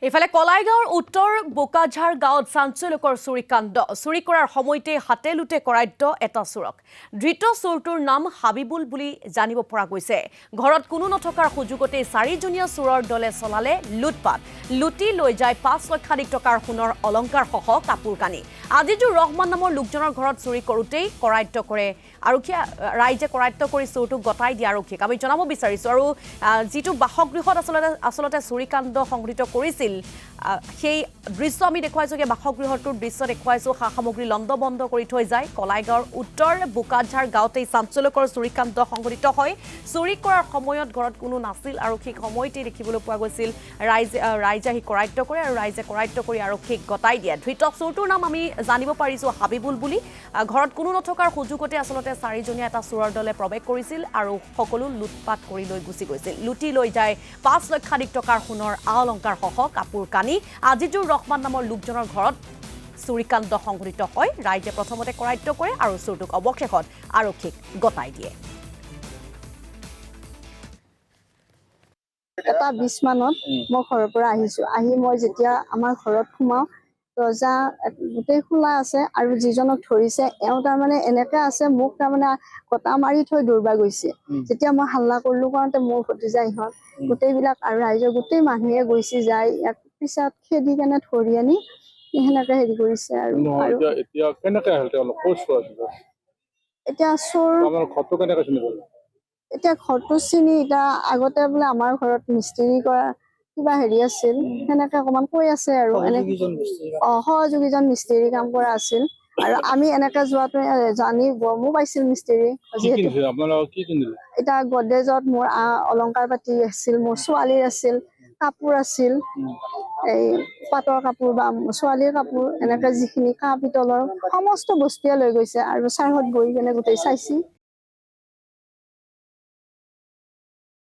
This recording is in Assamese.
ইফালে কলাইগাঁৱৰ উত্তৰ বোকাঝাৰ গাঁৱত চাঞ্চল্যকৰ চুৰিকাণ্ড চুৰি কৰাৰ সময়তে হাতে লুটে কৰায়ত্ব এটা চোৰক ধৃত চোৰটোৰ নাম হাবিবুল বুলি জানিব পৰা গৈছে ঘৰত কোনো নথকাৰ সুযোগতে চাৰিজনীয়া চোৰৰ দলে চলালে লুটপাট লুটি লৈ যায় ৫ লক্ষাধিক টকাৰ সোণৰ অলংকাৰ সহ কাপোৰ কানি আজিজুৰ ৰহমান নামৰ লোকজনৰ ঘৰত চুৰি কৰোতেই কৰায়ত্ব কৰে আৰক্ষীয়ে ৰাইজে কৰায়ত্ব কৰি চোৰটোক গতাই দিয়া আৰক্ষীক আমি জনাব বিচাৰিছো আৰু যিটো বাসগৃহত আসলতে চুৰিকাণ্ড সংঘটিত কৰিছিল সেই দৃশ্য আমি দেখুৱাইছো যে বাসগৃহটোৰ দৃশ্য দেখুৱাইছো সা সামগ্ৰী লণ্ডবন্ধ কৰি থৈ যায় কলাইগাঁৱৰ উত্তৰ বোকাঝাৰ গাঁৱতেই চাঞ্চল্যকৰ চুৰিকাণ্ড সংঘটিত হয় চুৰি কৰাৰ সময়ত ঘৰত কোনো নাছিল আৰু সেই সময়তে দেখিবলৈ পোৱা গৈছিল ৰাইজে আহি কৰায়ত্ব কৰে আৰু ৰাইজে কৰায়ত্ব কৰি আৰক্ষীক গতাই দিয়ে ধৃত চোৰটোৰ নাম আমি জানিব পাৰিছো হাবিবুল বুলি ঘৰত কোনো নথকাৰ সুযোগতে আসলতে চাৰিজনীয়া এটা চোৰৰ দলে প্ৰৱেশ কৰিছিল আৰু সকলো লুটপাট কৰি লৈ গুচি গৈছিল লুটি লৈ যায় ৫ লক্ষাধিক টকাৰ সোণৰ অলংকাৰ সহ কাপোৰ কানি আজিজুৰ ৰহমান নামৰ লোকজনৰ ঘৰত চুৰিকাণ্ড সংঘটিত হয় ৰাইজে প্ৰথমতে কৰায়ত্ব কৰে আৰু চোৰটোক অৱশেষত আৰক্ষীক গতাই দিয়ে এটা ২০ মানত মই ঘৰৰ পৰা আহিছো আহি মই যেতিয়া আমাৰ ঘৰত সোমাও দৰ্জা গোটেই খোলা আছে আৰু যিজনক ধৰিছে এওঁ তাৰমানে এনেকে আছে মোক তাৰমানে কটা মাৰি থৈ দৌৰবা গৈছে যেতিয়া মই হাল্লা কৰিলো কাৰণতে মোৰ ভতিজা ইহঁত গোটেইবিলাক আৰু ৰাইজৰ গোটেই মানুহে গৈছে যায় ইয়াক পিছত খেদি কেনে ধৰি আনি সেনেকে হেৰি কৰিছে আৰু এতিয়া কেনেকে হ'ল তেওঁলোক ক'ত আছিল এতিয়া চোৰ আমাৰ ঘৰটো কেনেকে চিনি পালে এতিয়া ঘৰটো চিনি এতিয়া আগতে বোলে আমাৰ ঘৰত মিস্ত্ৰী কৰা কিবা হেৰি আছিল সেনেকে অকমান কৈ আছে আৰু এনে সহযোগীজন মিস্ত্ৰী কাম কৰা আছিল আৰু আমি এনেকে যোৱাটো জানি গমো পাইছিল মিস্ত্ৰী এতিয়া গডৰেজত মোৰ অলংকাৰ পাতি আছিল মোৰ ছোৱালীৰ আছিল কাপোৰ আছিল এই পাটৰ কাপোৰ বা ছোৱালীৰ কাপোৰ এনেকে যিখিনি কাঁহ পিতলৰ সমস্ত বস্তুৱে লৈ গৈছে আৰু ছাৰহঁত গৈ কেনে গোটেই চাইছি